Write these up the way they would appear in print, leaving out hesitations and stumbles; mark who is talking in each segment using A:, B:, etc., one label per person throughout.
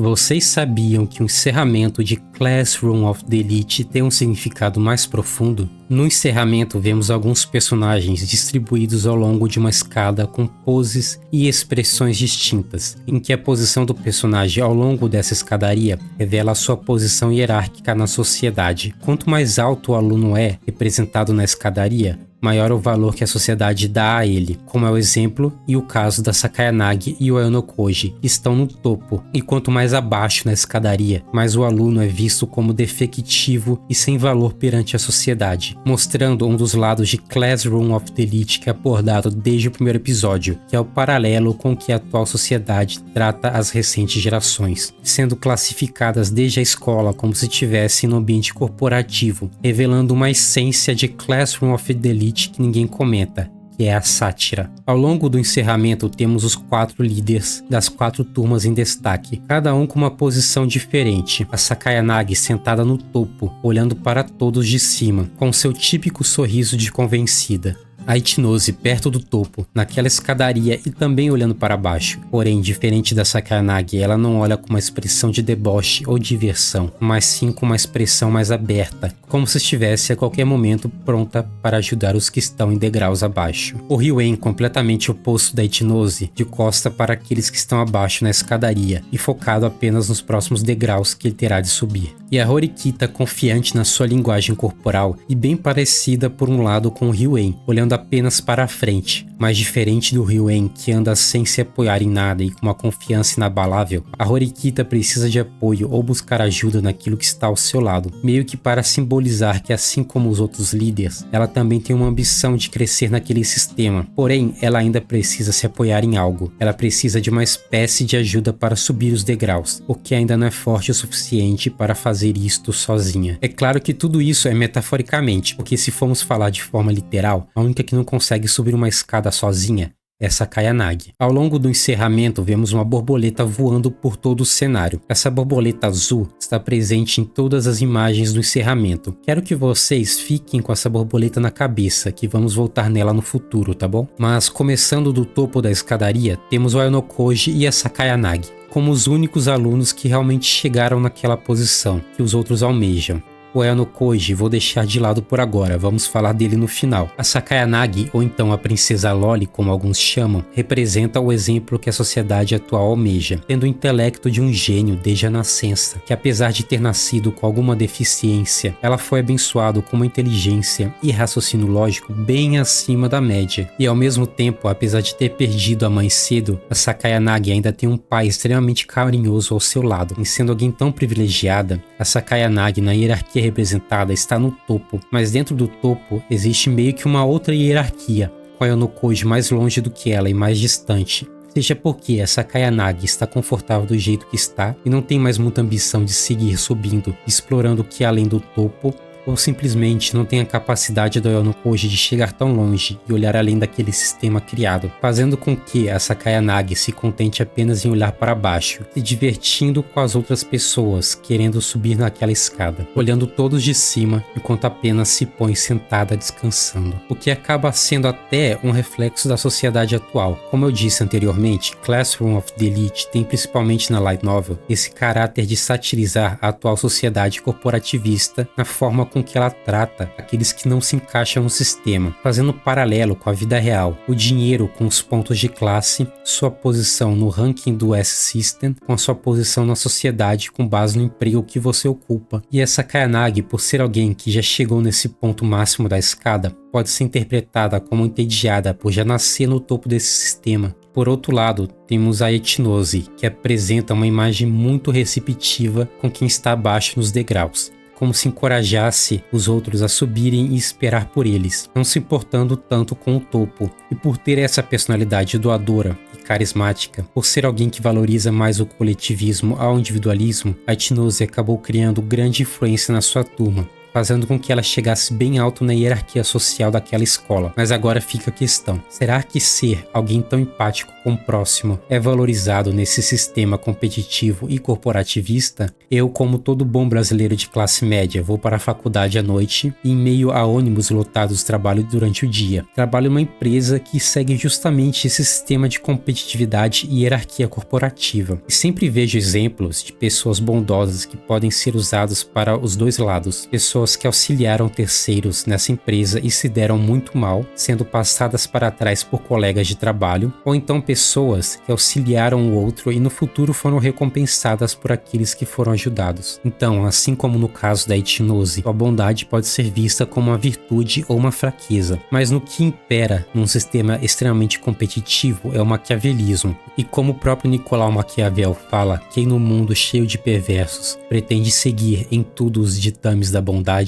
A: Vocês sabiam que o encerramento de Classroom of the Elite tem um significado mais profundo? No encerramento, vemos alguns personagens distribuídos ao longo de uma escada com poses e expressões distintas, em que a posição do personagem ao longo dessa escadaria revela a sua posição hierárquica na sociedade. Quanto mais alto o aluno é representado na escadaria, maior o valor que a sociedade dá a ele, como é o exemplo e o caso da Sakayanagi e o Aonokoji, que estão no topo, e quanto mais abaixo na escadaria, mais o aluno é visto como defectivo e sem valor perante a sociedade, mostrando um dos lados de Classroom of the Elite que é abordado desde o primeiro episódio, que é o paralelo com que a atual sociedade trata as recentes gerações, sendo classificadas desde a escola como se estivessem no ambiente corporativo, revelando uma essência de Classroom of the Elite que ninguém comenta, que é a sátira. Ao longo do encerramento temos os 4 líderes das 4 turmas em destaque, cada um com uma posição diferente. A Sakayanagi sentada no topo, olhando para todos de cima, com seu típico sorriso de convencida. A Ichinose perto do topo, naquela escadaria e também olhando para baixo. Porém, diferente da Sakayanagi, ela não olha com uma expressão de deboche ou diversão, mas sim com uma expressão mais aberta, como se estivesse a qualquer momento pronta para ajudar os que estão em degraus abaixo. O Ryuen, completamente oposto da Ichinose, de costa para aqueles que estão abaixo na escadaria e focado apenas nos próximos degraus que ele terá de subir. E a Horikita confiante na sua linguagem corporal e bem parecida por um lado com o Ryuen, olhando apenas para a frente, mas diferente do Ryuen que anda sem se apoiar em nada e com uma confiança inabalável, a Horikita precisa de apoio ou buscar ajuda naquilo que está ao seu lado, meio que para simbolizar que assim como os outros líderes, ela também tem uma ambição de crescer naquele sistema, porém ela ainda precisa se apoiar em algo, ela precisa de uma espécie de ajuda para subir os degraus, porque ainda não é forte o suficiente para fazer isto sozinha. É claro que tudo isso é metaforicamente, porque se formos falar de forma literal, a única que não consegue subir uma escada sozinha é Sakayanagi. Ao longo do encerramento, vemos uma borboleta voando por todo o cenário. Essa borboleta azul está presente em todas as imagens do encerramento. Quero que vocês fiquem com essa borboleta na cabeça, que vamos voltar nela no futuro, tá bom? Mas começando do topo da escadaria, temos o Aonokoji e a Sakayanagi, como os únicos alunos que realmente chegaram naquela posição que os outros almejam. O Aonokoji vou deixar de lado por agora, vamos falar dele no final. A Sakayanagi, ou então a Princesa Loli, como alguns chamam, representa o exemplo que a sociedade atual almeja, tendo o intelecto de um gênio desde a nascença, que apesar de ter nascido com alguma deficiência, ela foi abençoada com uma inteligência e raciocínio lógico bem acima da média. E ao mesmo tempo, apesar de ter perdido a mãe cedo, a Sakayanagi ainda tem um pai extremamente carinhoso ao seu lado. E sendo alguém tão privilegiada, a Sakayanagi na hierarquia representada está no topo, mas dentro do topo existe meio que uma outra hierarquia, com a Aonokoji mais longe do que ela e mais distante. Seja porque a Sakayanagi está confortável do jeito que está e não tem mais muita ambição de seguir subindo, explorando o que é além do topo, ou simplesmente não tem a capacidade do Aonokoji de chegar tão longe e olhar além daquele sistema criado, fazendo com que a Sakayanagi se contente apenas em olhar para baixo, se divertindo com as outras pessoas, querendo subir naquela escada, olhando todos de cima enquanto apenas se põe sentada descansando, o que acaba sendo até um reflexo da sociedade atual. Como eu disse anteriormente, Classroom of the Elite tem principalmente na light novel esse caráter de satirizar a atual sociedade corporativista na forma com que ela trata aqueles que não se encaixam no sistema, fazendo paralelo com a vida real, o dinheiro com os pontos de classe, sua posição no ranking do S-System, com a sua posição na sociedade com base no emprego que você ocupa. E essa Sakayanagi, por ser alguém que já chegou nesse ponto máximo da escada, pode ser interpretada como entediada por já nascer no topo desse sistema. Por outro lado, temos a Ichinose, que apresenta uma imagem muito receptiva com quem está abaixo nos degraus, como se encorajasse os outros a subirem e esperar por eles, não se importando tanto com o topo. E por ter essa personalidade doadora e carismática, por ser alguém que valoriza mais o coletivismo ao individualismo, a Ichinose acabou criando grande influência na sua turma, fazendo com que ela chegasse bem alto na hierarquia social daquela escola. Mas agora fica a questão: será que ser alguém tão empático com o próximo é valorizado nesse sistema competitivo e corporativista? Eu, como todo bom brasileiro de classe média, vou para a faculdade à noite e, em meio a ônibus lotados, trabalho durante o dia. Trabalho em uma empresa que segue justamente esse sistema de competitividade e hierarquia corporativa. E sempre vejo exemplos de pessoas bondosas que podem ser usados para os dois lados. Pessoas que auxiliaram terceiros nessa empresa e se deram muito mal, sendo passadas para trás por colegas de trabalho, ou então pessoas que auxiliaram o outro e no futuro foram recompensadas por aqueles que foram ajudados. Então, assim como no caso da etinose, a bondade pode ser vista como uma virtude ou uma fraqueza, mas no que impera num sistema extremamente competitivo é o maquiavelismo. E como o próprio Nicolau Maquiavel fala, quem no mundo cheio de perversos pretende seguir em tudo os ditames da bondade,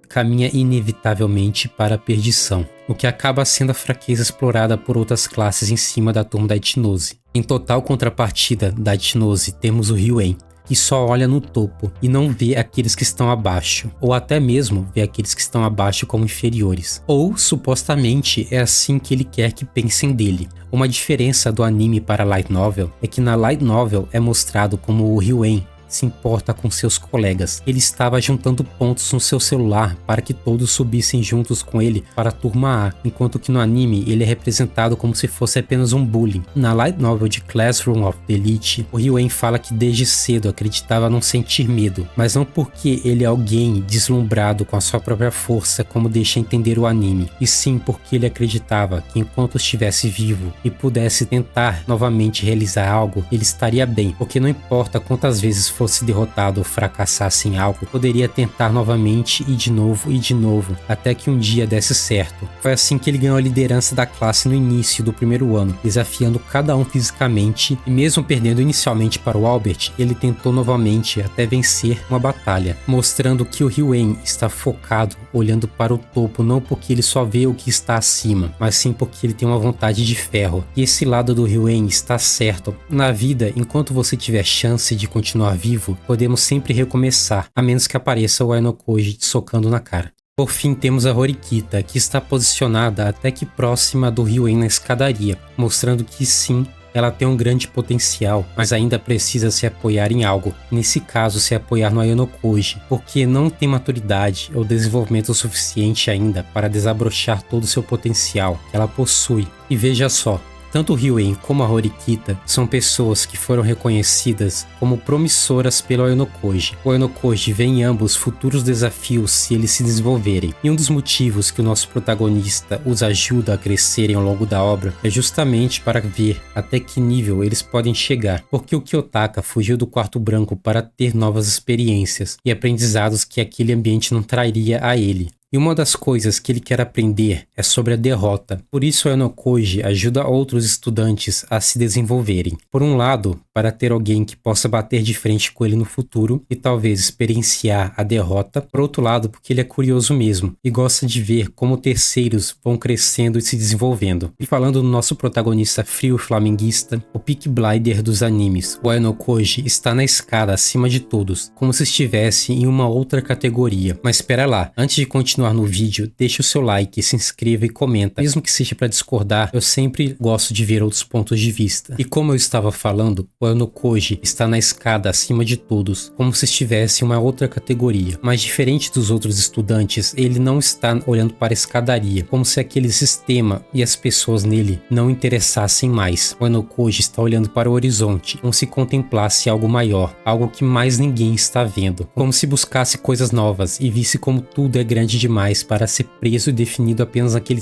A: caminha inevitavelmente para a perdição, o que acaba sendo a fraqueza explorada por outras classes em cima da turma da etinose. Em total contrapartida da etinose, temos o Ryuan, que só olha no topo e não vê aqueles que estão abaixo, ou até mesmo vê aqueles que estão abaixo como inferiores. Ou, supostamente, é assim que ele quer que pensem dele. Uma diferença do anime para a light novel é que na light novel é mostrado como o Ryuan se importa com seus colegas. Ele estava juntando pontos no seu celular para que todos subissem juntos com ele para a turma A, enquanto que no anime ele é representado como se fosse apenas um bullying. Na light novel de Classroom of the Elite, o Ryuan fala que desde cedo acreditava não sentir medo, mas não porque ele é alguém deslumbrado com a sua própria força como deixa entender o anime, e sim porque ele acreditava que enquanto estivesse vivo e pudesse tentar novamente realizar algo, ele estaria bem, porque não importa quantas vezes fosse derrotado ou fracassasse em algo, poderia tentar novamente e de novo, até que um dia desse certo. Foi assim que ele ganhou a liderança da classe no início do primeiro ano, desafiando cada um fisicamente, e mesmo perdendo inicialmente para o Albert, ele tentou novamente até vencer uma batalha, mostrando que o Ryuan está focado, olhando para o topo, não porque ele só vê o que está acima, mas sim porque ele tem uma vontade de ferro. E esse lado do Ryuan está certo. Na vida, enquanto você tiver chance de continuar vivo, podemos sempre recomeçar, a menos que apareça o Ainokoji te socando na cara. Por fim, temos a Horikita, que está posicionada até que próxima do Ryuan na escadaria, mostrando que sim, ela tem um grande potencial, mas ainda precisa se apoiar em algo. Nesse caso, se apoiar no Ainokoji, porque não tem maturidade ou desenvolvimento suficiente ainda para desabrochar todo o seu potencial que ela possui. E veja só, tanto o Ryuan como a Horikita são pessoas que foram reconhecidas como promissoras pelo Ainokoji. O Ainokoji vê em ambos futuros desafios se eles se desenvolverem. E um dos motivos que o nosso protagonista os ajuda a crescerem ao longo da obra é justamente para ver até que nível eles podem chegar. Porque o Kiyotaka fugiu do quarto branco para ter novas experiências e aprendizados que aquele ambiente não traria a ele. E uma das coisas que ele quer aprender é sobre a derrota. Por isso, o Ainokoji ajuda outros estudantes a se desenvolverem. Por um lado, para ter alguém que possa bater de frente com ele no futuro e talvez experienciar a derrota. Por outro lado, porque ele é curioso mesmo e gosta de ver como terceiros vão crescendo e se desenvolvendo. E falando do nosso protagonista frio flamenguista, o Peaky Blinder dos animes, o Ainokoji está na escada acima de todos, como se estivesse em uma outra categoria. Mas espera lá, antes de continuar no vídeo, deixe o seu like, se inscreva e comenta. Mesmo que seja para discordar, eu sempre gosto de ver outros pontos de vista. E como eu estava falando, o Ainokoji está na escada acima de todos, como se estivesse em uma outra categoria. Mas diferente dos outros estudantes, ele não está olhando para a escadaria, como se aquele sistema e as pessoas nele não interessassem mais. O Ainokoji está olhando para o horizonte, como se contemplasse algo maior, algo que mais ninguém está vendo, como se buscasse coisas novas e visse como tudo é grande demais para ser preso e definido apenas naquele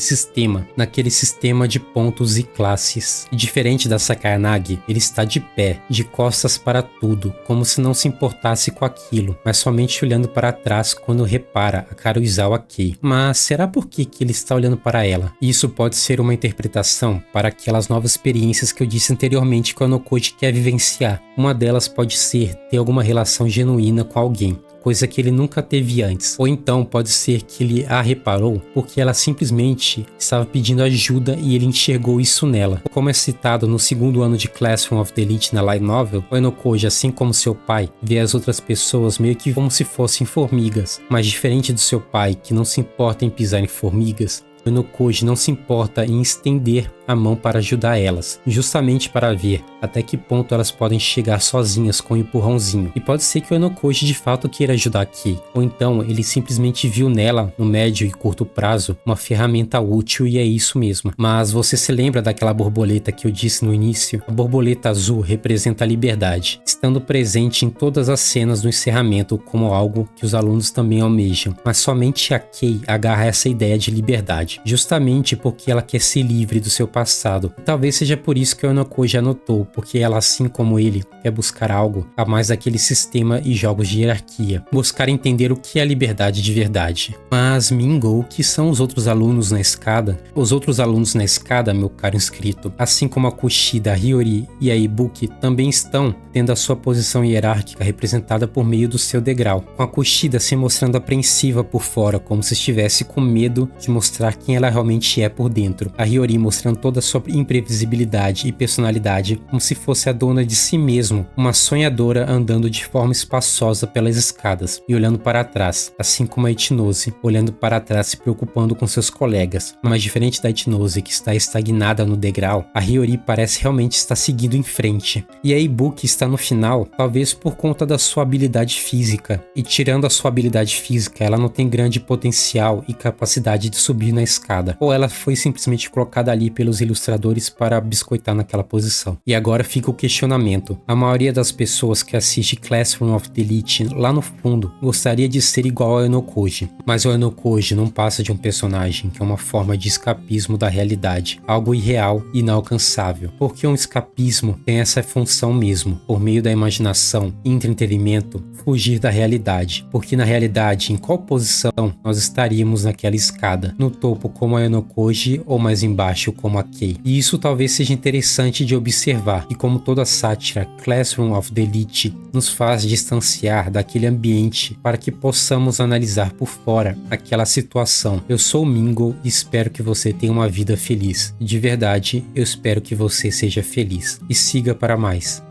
A: sistema de pontos e classes. E diferente da Sakayanagi, ele está de pé, de costas para tudo, como se não se importasse com aquilo, mas somente olhando para trás quando repara a Karuizawa Kei. Mas será por que ele está olhando para ela? Isso pode ser uma interpretação para aquelas novas experiências que eu disse anteriormente que o Ainokoji quer vivenciar. Uma delas pode ser ter alguma relação genuína com alguém, coisa que ele nunca teve antes. Ou então pode ser que ele a reparou porque ela simplesmente estava pedindo ajuda e ele enxergou isso nela. Como é citado no segundo ano de Classroom of the Elite na light novel, o Enokoji, assim como seu pai, vê as outras pessoas meio que como se fossem formigas, mas diferente do seu pai, que não se importa em pisar em formigas, o Enokoji não se importa em estender a mão para ajudar elas, justamente para ver até que ponto elas podem chegar sozinhas com um empurrãozinho. E pode ser que o Enokoji de fato queira ajudar a Kei, ou então ele simplesmente viu nela, no médio e curto prazo, uma ferramenta útil e é isso mesmo. Mas você se lembra daquela borboleta que eu disse no início? A borboleta azul representa a liberdade, estando presente em todas as cenas do encerramento como algo que os alunos também almejam, mas somente a Kei agarra essa ideia de liberdade, justamente porque ela quer ser livre do seu passado. E talvez seja por isso que o Enokoji anotou, porque ela, assim como ele, quer buscar algo a mais daquele sistema e jogos de hierarquia, buscar entender o que é a liberdade de verdade. Mas Mingo, o que são os outros alunos na escada? Os outros alunos na escada, meu caro inscrito, assim como a Kushida, a Hiyori e a Ibuki, também estão tendo a sua posição hierárquica representada por meio do seu degrau, com a Kushida se mostrando apreensiva por fora, como se estivesse com medo de mostrar quem ela realmente é por dentro, a Hiyori mostrando toda a sua imprevisibilidade e personalidade como se fosse a dona de si mesmo, uma sonhadora andando de forma espaçosa pelas escadas e olhando para trás, assim como a Ichinose, olhando para trás se preocupando com seus colegas. Mas diferente da Ichinose, que está estagnada no degrau, a Hiyori parece realmente estar seguindo em frente. E a Ibuki está no final, talvez por conta da sua habilidade física. E tirando a sua habilidade física, ela não tem grande potencial e capacidade de subir na escada. Ou ela foi simplesmente colocada ali pelos ilustradores para biscoitar naquela posição. E agora fica o questionamento. A maioria das pessoas que assiste Classroom of the Elite lá no fundo gostaria de ser igual ao Enokoji. Mas o Enokoji não passa de um personagem que é uma forma de escapismo da realidade. Algo irreal e inalcançável. Porque um escapismo tem essa função mesmo. Por meio da imaginação e entretenimento, fugir da realidade. Porque na realidade, em qual posição nós estaríamos naquela escada? No topo como a Enokoji ou mais embaixo como a Kei? E isso talvez seja interessante de observar. E como toda sátira, Classroom of the Elite nos faz distanciar daquele ambiente para que possamos analisar por fora aquela situação. Eu sou o Mingo e espero que você tenha uma vida feliz. De verdade, eu espero que você seja feliz. E siga para mais.